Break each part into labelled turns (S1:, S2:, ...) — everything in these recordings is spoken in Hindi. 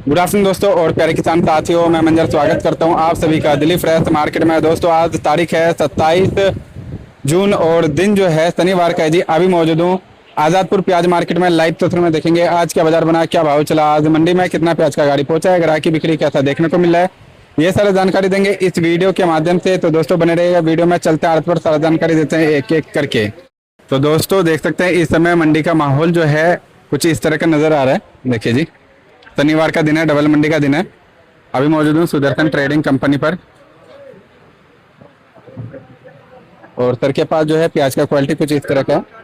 S1: गुड आफ्टरनून दोस्तों और प्यारे किसान साथियों, मैं मंजर स्वागत करता हूं आप सभी का दिल्ली फ्रेश मार्केट में। दोस्तों आज तारीख है 27 जून और दिन जो है शनिवार का है जी। अभी मौजूद हूं आज़ादपुर प्याज मार्केट में। लाइव तस्वीर में देखेंगे आज क्या बाजार बना, क्या भाव चला, आज मंडी में कितना प्याज का गाड़ी पहुंचा है, ग्राहकी बिक्री कैसा देखने को मिल रहा है, ये सारा जानकारी देंगे इस वीडियो के माध्यम से। तो दोस्तों बने रहेगा वीडियो में, चलते हैं आर्थ पर सारा जानकारी देते हैं एक एक करके। तो दोस्तों देख सकते हैं इस समय मंडी का माहौल जो है कुछ इस तरह का नजर आ रहा है। देखिए जी, शनिवार का दिन है, डबल मंडी का दिन है। अभी मौजूद हूँ सुदर्शन ट्रेडिंग कंपनी पर और सर के पास जो है प्याज का क्वालिटी कुछ इस तरह का है।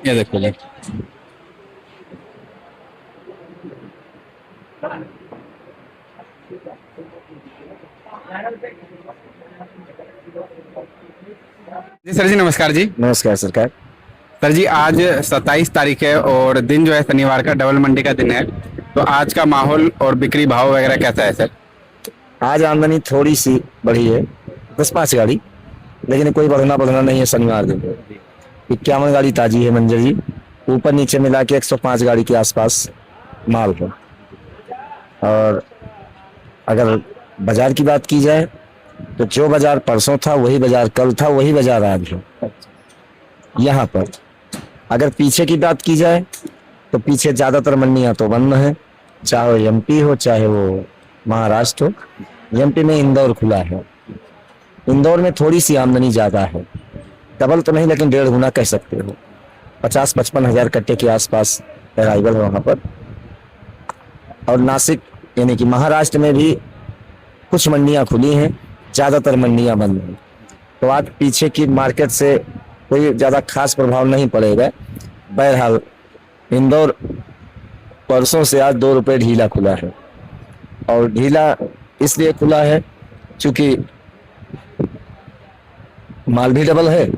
S1: ये देखो जी, जी सर जी नमस्कार जी।
S2: नमस्कार सरकार।
S1: सर जी आज 27 तारीख है और दिन जो है शनिवार का डबल मंडी का दिन है। तो आज का माहौल और बिक्री भाव वगैरह कैसा है सर?
S2: आज आमदनी थोड़ी सी बढ़ी है, 10-5 गाड़ी, लेकिन कोई बढ़ना नहीं है। शनिवार दिन 51 गाड़ी ताजी है मंजर जी, ऊपर नीचे मिला के 105 गाड़ी के आसपास माल है। और अगर बाजार की बात की जाए तो जो बाजार परसों था वही बाजार कल था, वही बाजार आज है। यहाँ पर अगर पीछे की बात की जाए तो पीछे ज्यादातर मंडियां तो बंद है, चाहे वो एमपी हो चाहे वो महाराष्ट्र हो। एमपी में इंदौर खुला है, इंदौर में थोड़ी सी आमदनी ज्यादा है, डबल तो नहीं लेकिन 1.5 गुना कह सकते हो। 50-55 हजार कट्टे के आसपास अराइवल है वहां पर। और नासिक यानी कि महाराष्ट्र में भी कुछ मंडियां खुली हैं, ज्यादातर मंडियां बंद हैं। तो आज पीछे की मार्केट से कोई ज्यादा खास प्रभाव नहीं पड़ेगा। बहरहाल इंदौर परसों से आज 2 रुपये ढीला खुला है, और ढीला इसलिए खुला है क्योंकि माल भी डबल है।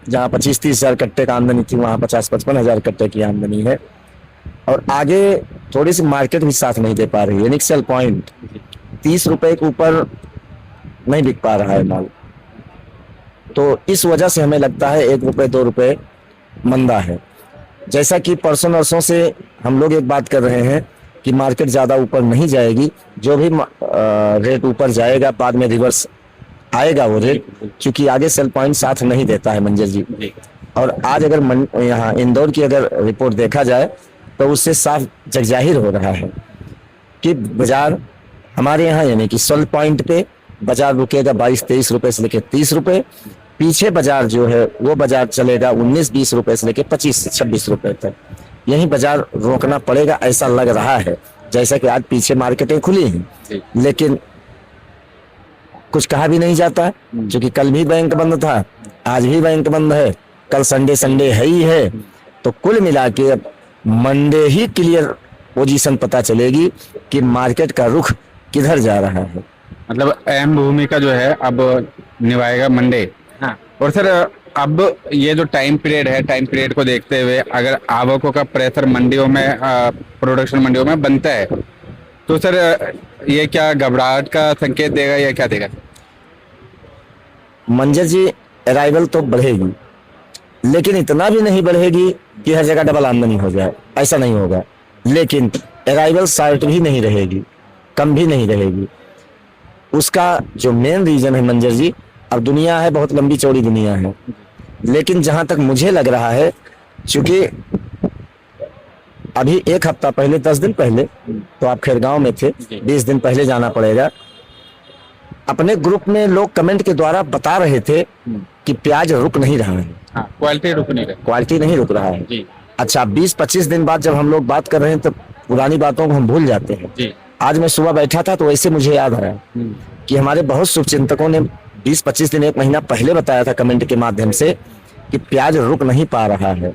S2: जहां 25-30 हजार कट्टे का आमदनी थी वहां 50-55 हजार कट्टे की आमदनी है। और आगे थोड़ी सी मार्केट भी साथ नहीं दे पा रही है। निक्सल पॉइंट 30 रुपए के ऊपर नहीं बिक पा रहा है माल, तो इस वजह से हमें लगता है 1 रुपये 2 रुपये मंदा है। जैसा कि परसों नरसों से हम लोग एक बात कर रहे हैं कि मार्केट ज्यादा ऊपर नहीं जाएगी, जो भी रेट ऊपर जाएगा बाद में रिवर्स आएगा वो रेट, क्योंकि आगे सेल पॉइंट साथ नहीं देता है मंजर जी। और आज अगर यहाँ इंदौर की अगर रिपोर्ट देखा जाए तो उससे साफ जगजाहिर हो रहा है कि बाजार हमारे यहाँ यानी कि सेल पॉइंट पे बाजार रुकेगा 22-23 रुपए से लेकर 30 रुपए। पीछे बाजार जो है वो बाजार चलेगा 19-20 रुपए से लेकर 25-26 रुपए तक। यही बाजार रोकना पड़ेगा ऐसा लग रहा है। जैसा कि आज पीछे मार्केटें खुली हैं, लेकिन कुछ कहा भी नहीं जाता है, क्योंकि कल भी बैंक बंद था, आज भी बैंक बंद है, कल संडे है ही है। तो कुल मिला के अब मंडे ही क्लियर पोजीशन पता चलेगी कि मार्केट का रुख किधर जा रहा है।
S1: मतलब अहम भूमिका जो है अब निभाएगा मंडे। हाँ। और सर अब ये जो टाइम पीरियड है, टाइम पीरियड को देखते हुए अगर आवकों का प्रेशर मंडियों में प्रोडक्शन मंडियों में बनता है तो सर ये क्या घबराहट का संकेत देगा या क्या देगा?
S2: मंजर जी अराइवल तो बढ़ेगी, लेकिन इतना भी नहीं बढ़ेगी कि हर जगह डबल आमदनी हो जाए, ऐसा नहीं होगा। लेकिन अराइवल शार्ट भी नहीं रहेगी, कम भी नहीं रहेगी। उसका जो मेन रीजन है मंजर जी, अब दुनिया है बहुत लंबी चौड़ी दुनिया है, लेकिन जहां तक मुझे लग रहा है, क्योंकि अभी 1 हफ्ता पहले 10 दिन पहले तो आप खैरगांव में थे, 20 दिन पहले जाना पड़ेगा। अपने ग्रुप में लोग कमेंट के द्वारा बता रहे थे कि प्याज रुक नहीं रहा है।
S1: हाँ, क्वालिटी नहीं रुक रहा
S2: है जी। अच्छा, 20-25 दिन बाद जब हम लोग बात कर रहे हैं तो पुरानी बातों को हम भूल जाते हैं जी। आज मैं सुबह बैठा था तो वैसे मुझे याद आया कि हमारे बहुत शुभचिंतकों ने 20-25 दिन 1 महीना पहले बताया था कमेंट के माध्यम से कि प्याज रुक नहीं पा रहा है,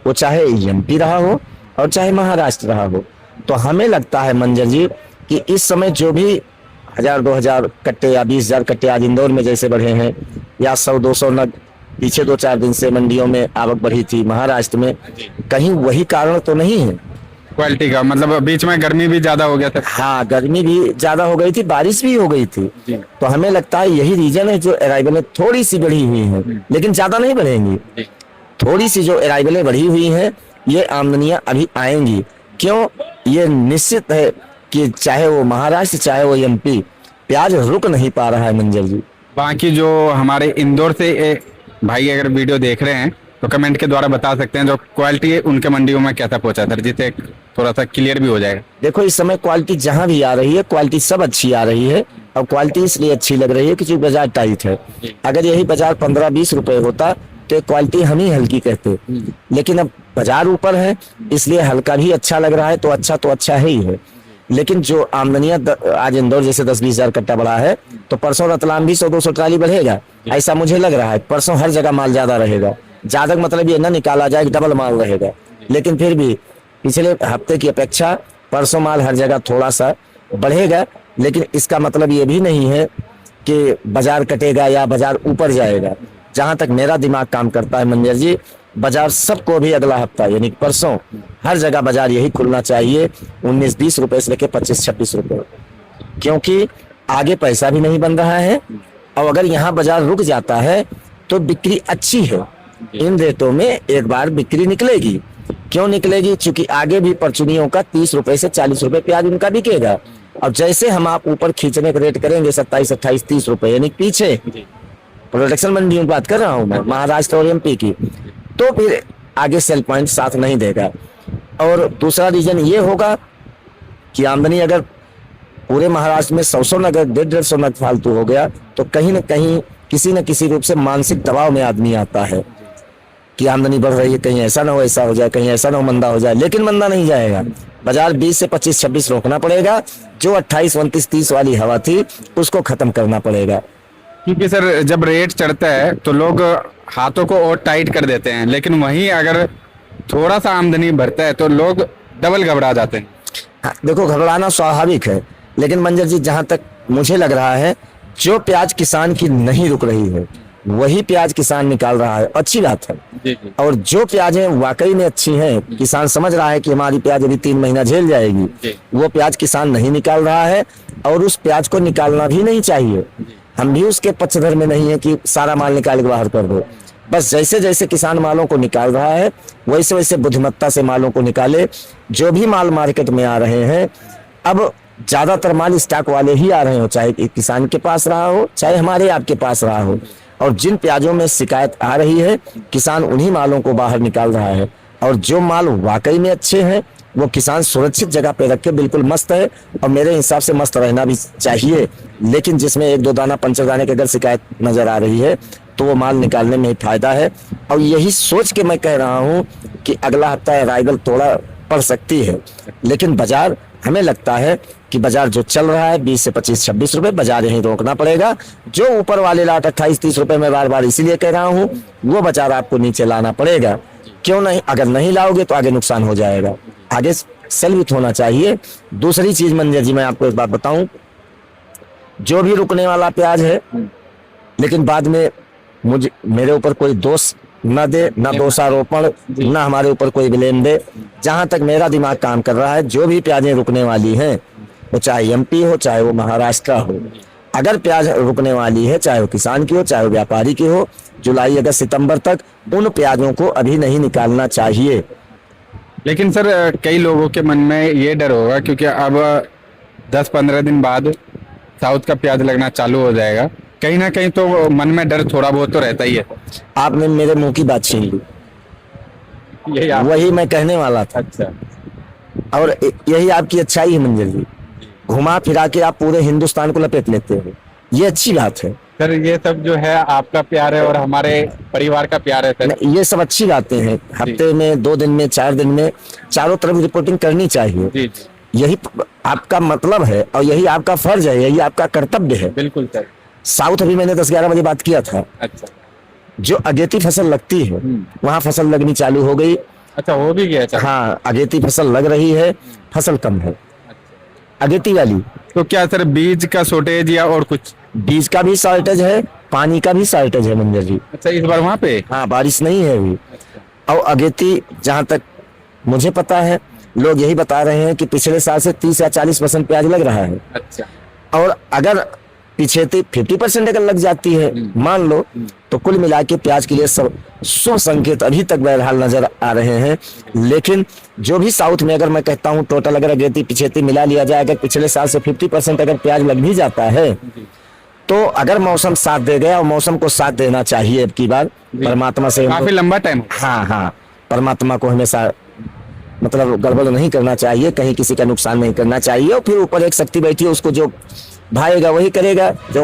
S2: वो चाहे एमपी रहा हो और चाहे महाराष्ट्र रहा हो। तो हमें लगता है मंजर जी कि इस समय जो भी 1000-2000 कट्टे या 20,000 कट्टे आज इंदौर में जैसे बढ़े हैं, या 100-200 नग पीछे 2-4 दिन से मंडियों में आवक बढ़ी थी महाराष्ट्र में, कहीं वही कारण तो नहीं है
S1: क्वालिटी का मतलब बीच में गर्मी भी ज्यादा हो गया था।
S2: हाँ, गर्मी भी ज्यादा हो गई थी, बारिश भी हो गई थी।
S1: जी।
S2: तो हमें लगता है यही रीजन है जो अराइवलें थोड़ी सी बढ़ी हुई हैं, लेकिन ज्यादा नहीं बढ़ेंगी।
S1: जी।
S2: थोड़ी सी जो अराइवलें बढ़ी हुई हैं, ये आमदनियां अभी आएंगी। क्यों? ये निश्चित है कि चाहे वो महाराष्ट्र चाहे वो एमपी, प्याज रुक नहीं पा रहा है मंजर जी।
S1: बाकी जो हमारे इंदौर से भाई अगर वीडियो देख रहे हैं तो कमेंट के द्वारा बता सकते हैं जो क्वालिटी है उनके मंडियों में कैसा पहुंचा सर, जिससे थोड़ा सा क्लियर भी हो जाएगा।
S2: देखो, इस समय क्वालिटी जहां भी आ रही है, क्वालिटी सब अच्छी आ रही है। और क्वालिटी इसलिए अच्छी लग रही है कि चूंकि बाजार टाइट है। अगर यही बाजार 15-20 रुपए होता तो ये क्वालिटी हम ही हल्की कहते, लेकिन अब बाजार ऊपर है इसलिए हल्का भी अच्छा लग रहा है। तो अच्छा ही है। लेकिन जो आमदनियां आज इंदौर जैसे 10-20 हजार कट्टा बढ़ा है, तो परसों रतलाम भी 100-200 ट्राली बढ़ेगा, ऐसा मुझे लग रहा है। परसों हर जगह माल ज्यादा रहेगा। ज्यादा मतलब ये ना निकाला जाए डबल माल रहेगा, लेकिन फिर भी पिछले हफ्ते की अपेक्षा परसों माल हर जगह थोड़ा सा बढ़ेगा। लेकिन इसका मतलब ये भी नहीं है कि बाजार कटेगा या बाजार ऊपर जाएगा। जहां तक मेरा दिमाग काम करता है मंजर जी, बाजार सबको भी अगला हफ्ता यानी परसों हर जगह बाजार यही खुलना चाहिए 19-20 रुपए से लेकर 25-26 रुपए, क्योंकि आगे पैसा भी नहीं बन रहा है। और अगर यहाँ बाजार रुक जाता है तो बिक्री अच्छी है, इन रेटों में एक बार बिक्री निकलेगी। क्यों निकलेगी? क्योंकि आगे भी परचुनियों का 30 रुपए से 40 रुपए प्याज उनका बिकेगा। अब जैसे हम आप ऊपर खींचने का रेट करेंगे 27, 28, 30 रुपए यानी पीछे प्रोडक्शन मंडियों की बात कर रहा हूं मैं, महाराष्ट्र और एमपी की, तो फिर आगे सेल पॉइंट साथ नहीं देगा। और दूसरा रीजन ये होगा कि आमदनी अगर पूरे महाराष्ट्र में 100 नग 150 नग फालतू हो गया तो कहीं न कहीं किसी न किसी रूप से मानसिक दबाव में आदमी आता है कि आमदनी बढ़ रही है, कहीं ऐसा ना हो ऐसा हो जाए, कहीं ऐसा ना हो मंदा हो जाए। लेकिन मंदा नहीं जाएगा, बाजार 20 से 25-26 रोकना पड़ेगा। जो 28, 29, 30 वाली हवा थी उसको खत्म करना पड़ेगा।
S1: क्योंकि सर जब रेट चढ़ता है तो लोग हाथों को और टाइट कर देते हैं, लेकिन वहीं अगर थोड़ा सा आमदनी बढ़ता है तो लोग डबल घबरा जाते हैं।
S2: हाँ, देखो, घबराना स्वाभाविक है, लेकिन मंजर जी जहां तक मुझे लग रहा है जो प्याज किसान की नहीं रुक रही है वही प्याज किसान निकाल रहा है, अच्छी बात है।
S1: जी जी।
S2: और जो प्याजें वाकई में अच्छी हैं, किसान समझ रहा है कि हमारी प्याज अभी 3 महीना झेल जाएगी, वो प्याज किसान नहीं निकाल रहा है। और उस प्याज को निकालना भी नहीं चाहिए। हम भी उसके पक्षधर में नहीं है कि सारा माल निकाल के बाहर कर दो। बस जैसे जैसे किसान मालों को निकाल रहा है वैसे वैसे बुद्धिमत्ता से मालों को निकाले। जो भी माल मार्केट में आ रहे हैं, अब ज्यादातर माल स्टॉक वाले ही आ रहे हो, चाहे किसान के पास रहा हो चाहे हमारे आपके पास रहा हो। और जिन प्याजों में शिकायत आ रही है किसान उन्हीं मालों को बाहर निकाल रहा है। और जो माल वाकई में अच्छे हैं वो किसान सुरक्षित जगह पे रख के बिल्कुल मस्त है, और मेरे हिसाब से मस्त रहना भी चाहिए। लेकिन जिसमें 1-2 दाना पंचर दाने की अगर शिकायत नजर आ रही है तो वो माल निकालने में ही फायदा है। और यही सोच के मैं कह रहा हूँ कि अगला हफ्ता अराइवल थोड़ा पड़ सकती है, लेकिन बाजार हमें लगता है कि बाजार जो चल रहा है 20 से 25-26 रुपए बाजार यहीं रोकना पड़ेगा। जो ऊपर वाले लाट 28-30 रुपए में बार बार इसीलिए कह रहा हूँ वो बाजार आपको नीचे लाना पड़ेगा। क्यों नहीं? अगर नहीं लाओगे तो आगे नुकसान हो जाएगा, आगे सेल भी होना चाहिए। दूसरी चीज मंजर जी मैं आपको एक बात बताऊं, जो भी रुकने वाला प्याज है, लेकिन बाद में मेरे ऊपर कोई दोष न दे, न दोषारोपण, न हमारे ऊपर कोई ब्लेम दे। जहां तक मेरा दिमाग काम कर रहा है जो भी प्याजें रुकने वाली हैं, वो चाहे एमपी हो चाहे वो महाराष्ट्र हो, अगर प्याज रुकने वाली है चाहे वो किसान की हो चाहे वो व्यापारी की हो, जुलाई अगस्त सितंबर तक उन प्याजों को अभी नहीं निकालना चाहिए।
S1: लेकिन सर कई लोगों के मन में ये डर होगा क्योंकि अब 10-15 दिन बाद साउथ का प्याज लगना चालू हो जाएगा, कहीं ना कहीं तो मन में डर थोड़ा बहुत तो रहता ही है।
S2: आपने मेरे मुंह की बात छीन ली, वही मैं कहने वाला था।
S1: अच्छा।
S2: और यही आपकी अच्छाई है मंजर जी, घुमा फिरा के आप पूरे हिंदुस्तान को लपेट लेते हो, ये अच्छी बात है।
S1: सर ये सब जो है आपका प्यार है और हमारे परिवार का प्यार है सर।
S2: ये सब अच्छी बातें हैं, हफ्ते में 2 दिन में 4 दिन में चारों तरफ रिपोर्टिंग करनी चाहिए।
S1: जी जी।
S2: यही आपका मतलब है और यही आपका फर्ज है, यही आपका कर्तव्य है।
S1: बिल्कुल सर।
S2: साउथ अभी मैंने 10-11 बजे बात किया था।
S1: अच्छा।
S2: जो अगेती फसल लगती है वहां फसल लगनी चालू हो गई।
S1: अच्छा, हो भी गया।
S2: हाँ, अगेती फसल लग रही है, फसल कम है अगेती वाली।
S1: तो क्या सर बीज का शॉर्टेज या और कुछ?
S2: बीज का भी शॉर्टेज है, पानी का भी शॉर्टेज है मंजर जी।
S1: अच्छा, इस बार वहां पे
S2: हाँ, बारिश नहीं है अभी। और अगेती जहां तक मुझे पता है लोग यही बता रहे हैं कि पिछले साल से 30 या 40% प्याज लग रहा है।
S1: अच्छा।
S2: और अगर पीछे 50% अगर लग जाती है मान लो, तो कुल मिला के प्याज के लिए सब शुभ संकेत अभी तक बहरहाल नजर आ रहे हैं। लेकिन जो भी साउथ में, अगर मैं कहता हूं टोटल अगर अगेती पिछेती मिला लिया जाए, अगर पिछले साल से 50% अगर प्याज लग भी जाता है, तो अगर मौसम साथ दे गया, और मौसम को साथ देना चाहिए अब की बार, परमात्मा से
S1: काफी लंबा टाइम।
S2: हाँ हाँ, परमात्मा को हमेशा मतलब गड़बड़ नहीं करना चाहिए, कहीं किसी का नुकसान नहीं करना चाहिए। और फिर ऊपर एक शक्ति बैठी है, उसको जो भाएगा वही करेगा, जो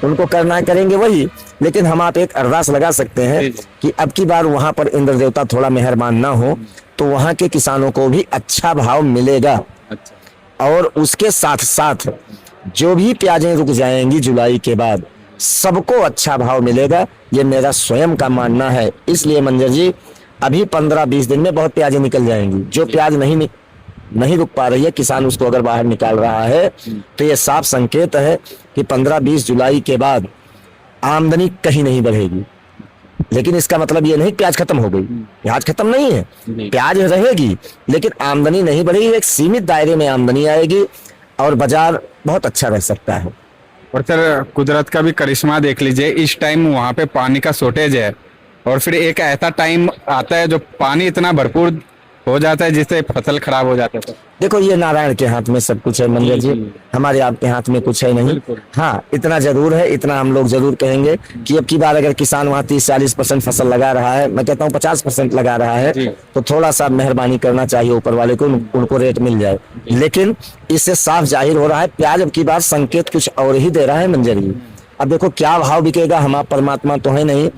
S2: उनको करना है करेंगे वही। लेकिन हम आप एक अरदास लगा सकते हैं कि अब की बार वहां पर इंद्र देवता थोड़ा मेहरबान ना हो, तो वहां के किसानों को भी अच्छा भाव मिलेगा। और उसके साथ साथ जो भी प्याजें रुक जाएंगी जुलाई के बाद, सबको अच्छा भाव मिलेगा, ये मेरा स्वयं का मानना है। इसलिए मंजर जी, अभी 15-20 दिन में बहुत प्याजें निकल जाएंगी। जो प्याज नहीं रुक पा रही है, किसान उसको अगर बाहर निकाल रहा है, तो ये साफ संकेत है कि 15-20 जुलाई के बाद आमदनी कहीं नहीं बढ़ेगी। लेकिन इसका मतलब ये नहीं प्याज खत्म हो गई, प्याज खत्म नहीं है, प्याज रहेगी, लेकिन आमदनी नहीं बढ़ेगी। एक सीमित दायरे में आमदनी आएगी और बाजार बहुत अच्छा रह सकता है।
S1: और सर, कुदरत का भी करिश्मा देख लीजिए, इस टाइम वहाँ पे पानी का शॉर्टेज है, और फिर एक ऐसा टाइम आता है जो पानी इतना भरपूर हो जाता है जिससे फसल खराब हो जाता है।
S2: देखो, ये नारायण के हाथ में सब कुछ है मंजर जी, हमारे आपके हाथ में कुछ है नहीं। हाँ, इतना जरूर है, इतना हम लोग जरूर कहेंगे कि अब की बार अगर किसान वहाँ 30-40% फसल लगा रहा है, मैं कहता हूँ 50% लगा रहा है, तो थोड़ा सा मेहरबानी करना चाहिए ऊपर वाले को, उनको रेट मिल जाए। लेकिन इससे साफ जाहिर हो रहा है प्याज अब की बार संकेत कुछ और ही दे रहा है मंजर जी। अब देखो क्या भाव बिकेगा, हम आप परमात्मा तो है नहीं,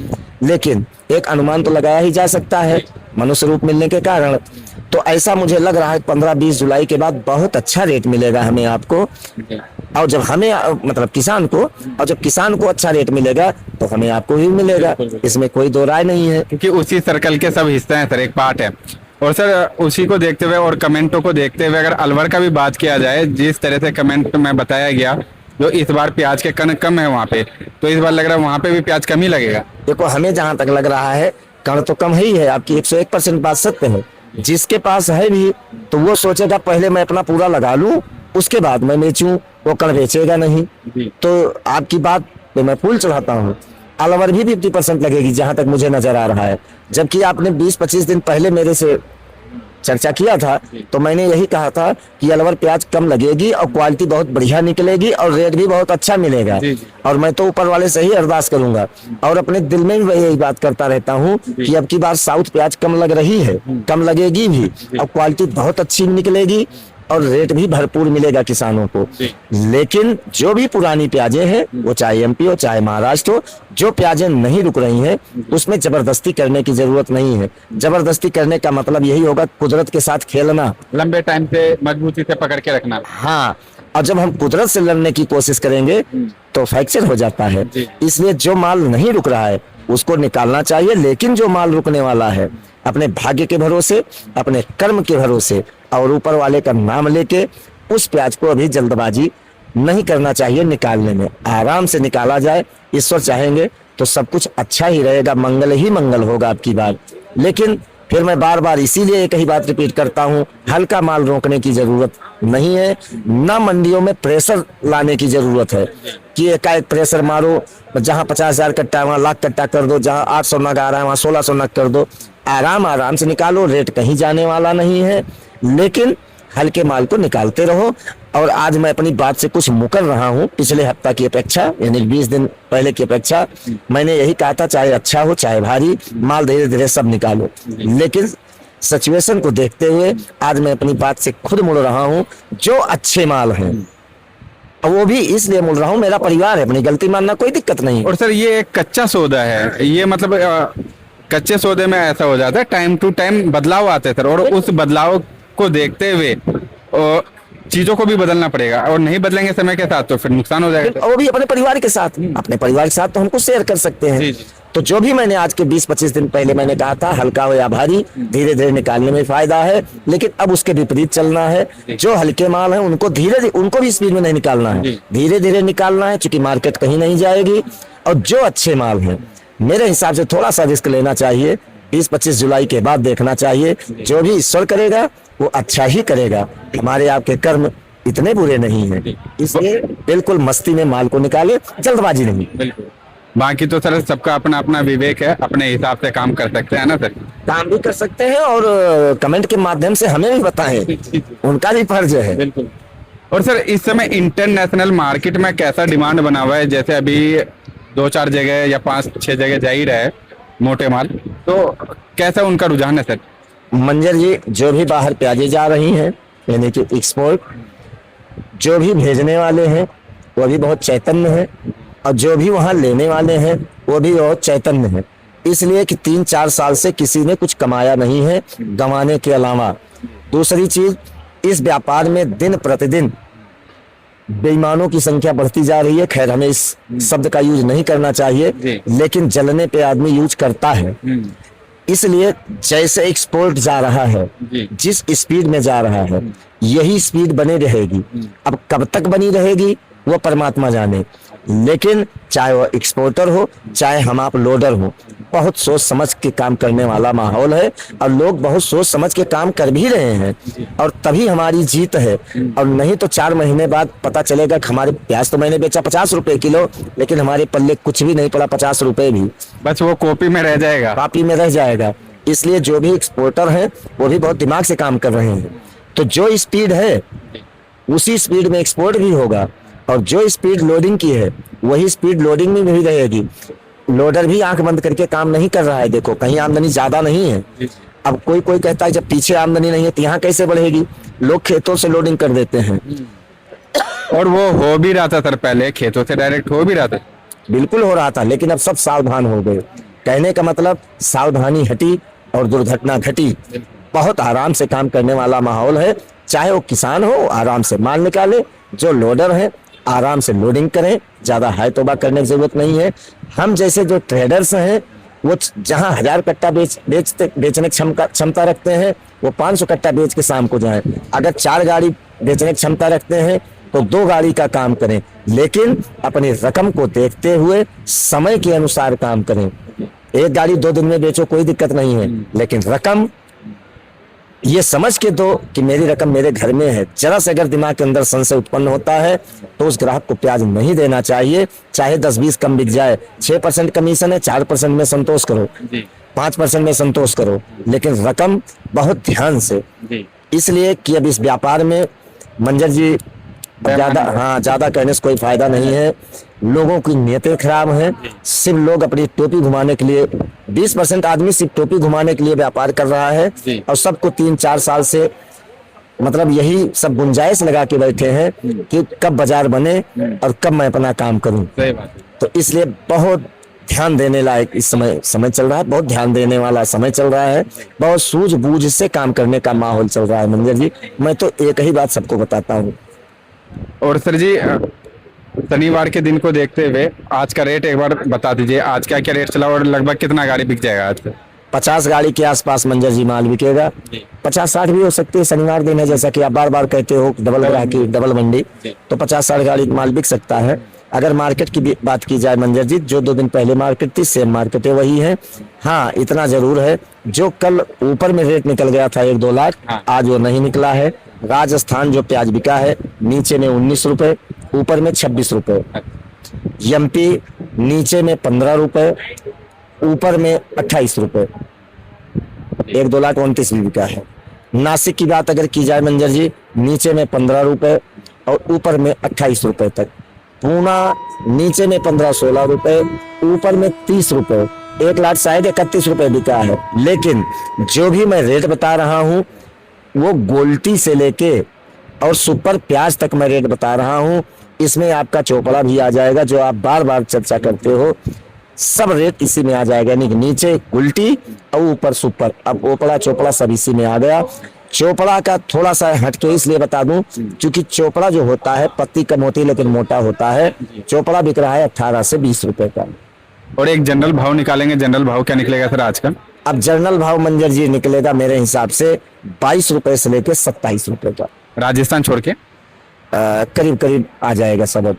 S2: लेकिन एक अनुमान तो लगाया ही जा सकता है मनुष्य रूप मिलने के कारण। तो ऐसा मुझे लग रहा है 15-20 जुलाई के बाद बहुत अच्छा रेट मिलेगा हमें आपको, और जब हमें मतलब किसान को, और जब किसान को अच्छा रेट मिलेगा तो हमें आपको भी मिलेगा, इसमें कोई दो राय नहीं है।
S1: क्योंकि उसी सर्कल के सब हिस्से हैं सर, एक पार्ट है। और सर, उसी को देखते हुए और कमेंटों को देखते हुए अगर अलवर का भी बात किया जाए, जिस तरह से कमेंट में बताया गया जो इस बार प्याज के कण कम है वहाँ पे, तो इस बार लग रहा है वहाँ पे भी प्याज कम ही लगेगा।
S2: देखो, हमें जहां तक लग रहा है कण तो कम ही है, आपकी 101% बात सत्य है। जिसके पास है भी तो वो सोचेगा पहले मैं अपना पूरा लगा लूं, उसके बाद मैं बेचूं, वो कण बेचेगा नहीं। तो आपकी बात पे मैं फूल चढ़ाता हूँ, अलवर भी 50% लगेगी जहां तक मुझे नजर आ रहा है। जबकि आपने 20-25 दिन पहले मेरे से चर्चा किया था, तो मैंने यही कहा था कि अलवर प्याज कम लगेगी और क्वालिटी बहुत बढ़िया निकलेगी और रेट भी बहुत अच्छा मिलेगा। और मैं तो ऊपर वाले से ही अरदास करूंगा, और अपने दिल में भी यही बात करता रहता हूँ कि अब की बार साउथ प्याज कम लग रही है, कम लगेगी भी, और क्वालिटी बहुत अच्छी निकलेगी और रेट भी भरपूर मिलेगा किसानों को। लेकिन जो भी पुरानी प्याजें हैं, वो चाहे एमपी हो चाहे महाराष्ट्र हो, जो प्याजें नहीं रुक रही हैं, उसमें जबरदस्ती करने की जरूरत नहीं है। जबरदस्ती करने का मतलब यही होगा कुदरत के साथ खेलना,
S1: लंबे टाइम से मजबूती से पकड़ के रखना।
S2: हाँ, और जब हम कुदरत से लड़ने की कोशिश करेंगे तो फ्रैक्चर हो जाता है। इसलिए जो माल नहीं रुक रहा है उसको निकालना चाहिए, लेकिन जो माल रुकने वाला है, अपने भाग्य के भरोसे, अपने कर्म के भरोसे और ऊपर वाले का नाम लेके, उस प्याज को अभी जल्दबाजी नहीं करना चाहिए निकालने में, आराम से निकाला जाए। ईश्वर चाहेंगे तो सब कुछ अच्छा ही रहेगा, मंगल ही मंगल होगा आपकी बात। लेकिन फिर मैं बार बार इसीलिए एक ही बात रिपीट करता हूँ, हल्का माल रोकने की जरूरत नहीं है, ना मंडियों में प्रेशर लाने की जरूरत है कि एकाएक प्रेशर मारो, जहां 50,000 कट्टा वहां लाख कट्टा कर दो, जहां 800 नग आ रहा है वहां 1600 नग कर दो। आराम से निकालो, रेट कहीं जाने वाला नहीं है, लेकिन हल्के माल को निकालते रहो। और आज मैं अपनी बात से कुछ मुकर रहा हूँ, पिछले हफ्ता की अपेक्षा, यानी 20 दिन पहले की अपेक्षा। मैंने यही कहा था चाहे अच्छा हो चाहे भारी, माल धीरे धीरे सब निकालो। लेकिन सिचुएशन को देखते हुए आज मैं अपनी बात से खुद मुड़ रहा हूँ। जो अच्छे माल हैं, वो भी इसलिए मुड़ रहा हूँ, मेरा परिवार है, अपनी गलती मानना कोई दिक्कत नहीं।
S1: और सर, ये एक कच्चा सौदा है, ये मतलब कच्चे सौदे में ऐसा हो जाता है, टाइम टू टाइम बदलाव आते हैं सर, और उस बदलाव को देखते हुए चीजों को भी बदलना पड़ेगा, और नहीं बदलेंगे समय के साथ तो फिर नुकसान हो जाएगा।
S2: वो भी अपने परिवार के साथ, अपने परिवार के साथ तो हमको शेयर कर सकते हैं। तो जो भी मैंने आज के 20-25 दिन पहले मैंने कहा था, हल्का हो या भारी, धीरे धीरे निकालने में फायदा है। लेकिन अब उसके विपरीत चलना है, जो हल्के माल है उनको धीरे, उनको भी स्पीड में नहीं निकालना है, धीरे धीरे निकालना है, क्योंकि मार्केट कहीं नहीं जाएगी। और जो अच्छे माल है, मेरे हिसाब से थोड़ा सा रिस्क लेना चाहिए, 20-25 जुलाई के बाद देखना चाहिए। जो भी ईश्वर करेगा वो अच्छा ही करेगा। हमारे आपके कर्म इतने बुरे नहीं हैं, इसलिए बिल्कुल मस्ती में माल को निकाले, जल्दबाजी नहीं।
S1: बिल्कुल। बाकी तो सर सबका अपना अपना विवेक है, अपने हिसाब से काम कर सकते हैं ना सर।
S2: काम भी कर सकते हैं और कमेंट के माध्यम से हमें भी बताएं, उनका भी फर्ज है।
S1: बिल्कुल। और सर इस समय इंटरनेशनल मार्केट में कैसा डिमांड बना हुआ है? जैसे अभी 2-4 जगह या 5-6 जगह जा ही रहा है मोटे माल, तो कैसा उनका रुझान है सर?
S2: मंजर जी, जो भी बाहर प्याजे जा रही हैं यानी कि एक्सपोर्ट, जो भी भेजने वाले हैं वो भी बहुत चैतन्य है, और जो भी वहां लेने वाले हैं वो भी बहुत चैतन्य है। इसलिए कि 3-4 साल से किसी ने कुछ कमाया नहीं है गंवाने के अलावा। दूसरी चीज, इस व्यापार में दिन प्रतिदिन बेईमानों की संख्या बढ़ती जा रही है। खैर, हमें इस शब्द का यूज नहीं करना चाहिए, लेकिन जलने पे आदमी यूज करता है। इसलिए जैसे एक्सपोर्ट जा रहा है, जिस स्पीड में जा रहा है, यही स्पीड बनी रहेगी। अब कब तक बनी रहेगी वो परमात्मा जाने, लेकिन चाहे वो एक्सपोर्टर हो चाहे हम आप लोडर हो, बहुत सोच समझ के काम करने वाला माहौल है, और लोग बहुत सोच समझ के काम कर भी रहे हैं, और तभी हमारी जीत है। और नहीं तो 4 महीने बाद पता चलेगा कि हमारे प्याज तो मैंने बेचा 50 रुपए किलो, लेकिन हमारे पल्ले कुछ भी नहीं पड़ा, 50 रुपए भी,
S1: बस वो कॉपी में रह जाएगा,
S2: कॉपी में रह जाएगा। इसलिए जो भी एक्सपोर्टर हैं वो भी बहुत दिमाग से काम कर रहे हैं। तो जो स्पीड है उसी स्पीड में एक्सपोर्ट भी होगा, और जो स्पीड लोडिंग की है वही स्पीड लोडिंग में भी रहेगी। लोडर भी आंख बंद करके काम नहीं कर रहा है। देखो, कहीं आमदनी ज्यादा नहीं है। अब कोई कोई कहता है जब पीछे आमदनी नहीं है तो यहाँ कैसे बढ़ेगी? लोग खेतों से लोडिंग कर देते हैं।
S1: और वो हो भी रहा था सर, पहले खेतों से डायरेक्ट हो भी रहा था।
S2: बिल्कुल हो रहा था, लेकिन अब सब सावधान हो गए। कहने का मतलब, सावधानी हटी और दुर्घटना घटी। बहुत आराम से काम करने वाला माहौल है। चाहे वो किसान हो, आराम से माल निकाले, जो लोडर है आराम से लोडिंग करें, ज्यादा हाई तोबा करने की जरूरत नहीं है। हम जैसे जो ट्रेडर्स हैं वो जहां 1000 कट्टा बेचने की क्षमता रखते हैं, वो 500 कट्टा बेच के शाम को जाएं। अगर 4 गाड़ी बेचने की क्षमता रखते हैं तो 2 गाड़ी का काम करें, लेकिन अपनी रकम को देखते हुए समय के अनुसार काम करें। 1 गाड़ी 2 दिन में बेचो, कोई दिक्कत नहीं है, लेकिन रकम ये समझ के दो कि मेरी रकम मेरे घर में है। जरा से अगर दिमाग के अंदर संशय उत्पन्न होता है तो उस ग्राहक को प्याज नहीं देना चाहिए। चाहे 10-20 कम बिक जाए, 6% कमीशन है, 4% में संतोष करो, 5% में संतोष करो, लेकिन रकम बहुत ध्यान से। इसलिए कि अब इस व्यापार में मंजर जी ज्यादा कहने से कोई फायदा नहीं है। लोगों की नीयतें खराब हैं। सिर्फ लोग अपनी टोपी घुमाने के लिए, 20% आदमी सिर्फ टोपी घुमाने के लिए व्यापार कर रहा है, और सबको 3-4 साल से मतलब यही सब गुंजाइश लगा के बैठे हैं कि कब बाजार बने और कब मैं अपना काम करूं।
S1: सही बात है।
S2: तो इसलिए बहुत ध्यान देने लायक इस समय चल रहा है, बहुत ध्यान देने वाला समय चल रहा है, बहुत सूझबूझ से काम करने का माहौल चल रहा है। मंजर जी, मैं तो एक ही बात सबको बताता हूँ।
S1: और सर जी, शनिवार के दिन को देखते हुए आज का रेट एक बार बता दीजिए, आज क्या क्या रेट चला और लगभग कितना गाड़ी बिक जाएगा आज से?
S2: 50 गाड़ी के आसपास मंजर जी माल बिकेगा। 50-60 भी हो सकती है, शनिवार दिन है, जैसा कि आप बार बार कहते हो, डबल ग्राहकी डबल मंडी, तो 50-60 गाड़ी माल बिक सकता है। अगर मार्केट की बात की जाए मंजर जी, जो 2 दिन पहले मार्केट थी सेम मार्केटें वही है। हाँ, इतना जरूर है, जो कल ऊपर में रेट निकल गया था 1-2 लाख, आज वो नहीं निकला है। राजस्थान जो प्याज बिका है नीचे में 19 रुपए, ऊपर में 26 रुपए। एमपी नीचे में 15 रुपए, ऊपर में 28 रुपए, 1-2 लाख 29 भी बिका है। नासिक की बात अगर की जाए मंजर जी, नीचे में 15 रुपए और ऊपर में 28 रुपए तक। पूना नीचे में 15-16 रुपए, ऊपर में 30 रुपए, 1 लाख शायद 31 रुपए बिका है। लेकिन जो भी मैं रेट बता रहा हूँ वो गोल्टी से लेके और सुपर प्याज तक मैं रेट बता रहा हूँ। इसमें आपका चोपड़ा भी आ जाएगा, जो आप बार बार चर्चा करते हो, सब रेट इसी में आ जाएगा। यानी नीचे उल्टी और ऊपर सुपर। अब ओपड़ा चोपड़ा सब इसी में आ गया। चोपड़ा का थोड़ा सा हटके इसलिए बता दूं क्योंकि चोपड़ा जो होता है पत्ती कम होती है लेकिन मोटा होता है। चोपड़ा बिक रहा है 18 से 20 रुपए का।
S1: और एक जनरल भाव निकालेंगे, जनरल भाव क्या निकलेगा सर आज का?
S2: अब जनरल भाव मंजर जी निकलेगा मेरे हिसाब से 22 रुपए से लेके 27 रुपए का।
S1: राजस्थान छोड़ के
S2: करीब करीब आ जाएगा सब।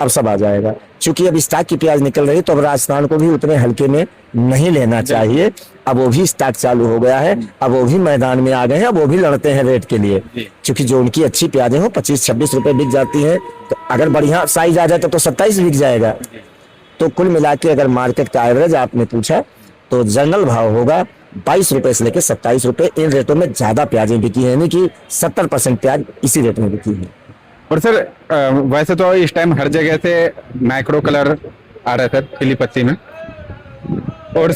S2: अब सब आ जाएगा। क्योंकि अब स्टॉक की प्याज निकल रही है, तो अब राजस्थान को भी उतने हल्के में नहीं लेना चाहिए। अब वो भी स्टॉक चालू हो गया है, अब वो भी मैदान में आ गए हैं, अब वो भी लड़ते हैं रेट के लिए। क्योंकि जो उनकी अच्छी प्याजें हो 25-26 रुपए बिक जाती है, तो अगर बढ़िया साइज आ जाए तो 27 बिक जाएगा। तो कुल मिला के अगर मार्केट का एवरेज आपने पूछा तो जनरल भाव होगा 22 रुपए से लेकर 27 रुपए। इन रेटों में ज्यादा प्याजें बिकी है, यानी कि 70% प्याज इसी रेट में बिकी है।
S1: और सर वैसे तो इस टाइम हर जगह से मैक्रो कलर आ रहा है सर पीली पत्ती में, और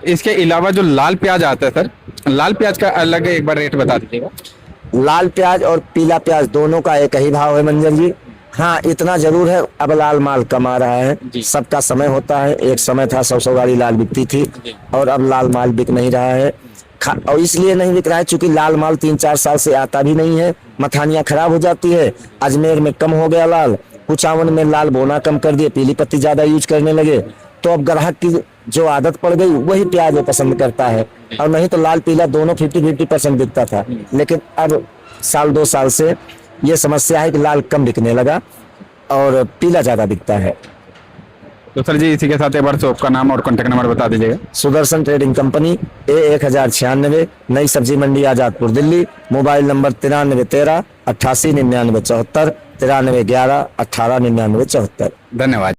S1: इसके अलावा जो लाल प्याज आता है सर, लाल प्याज का अलग एक बार रेट बता दीजिएगा।
S2: लाल प्याज और पीला प्याज दोनों का एक ही भाव है मंजर जी। हाँ, इतना जरूर है, अब लाल माल कम आ रहा है। सबका समय होता है, एक समय था 100 गाड़ी लाल बिकती थी, और अब लाल माल बिक नहीं रहा है। और इसलिए नहीं बिक रहा है क्योंकि लाल माल 3-4 साल से आता भी नहीं है, मथानियां खराब हो जाती है। अजमेर में कम हो गया लाल, कुचावन में लाल बोना कम कर दिए, पीली पत्ती ज्यादा यूज करने लगे। तो अब ग्राहक की जो आदत पड़ गई वही प्याज वो पसंद करता है, और नहीं तो लाल पीला दोनों 50-50% बिकता था। लेकिन अब 1-2 साल से ये समस्या है कि लाल कम बिकने लगा और पीला ज्यादा बिकता है।
S1: तो सर जी इसी के साथ एक बार शॉप का नाम और कॉन्टेक्ट नंबर बता दीजिएगा।
S2: सुदर्शन ट्रेडिंग कंपनी, A1096, नई सब्जी मंडी, आजादपुर, दिल्ली। Mobile number 9313 88 99 74, 9311 18 99 74।
S1: धन्यवाद।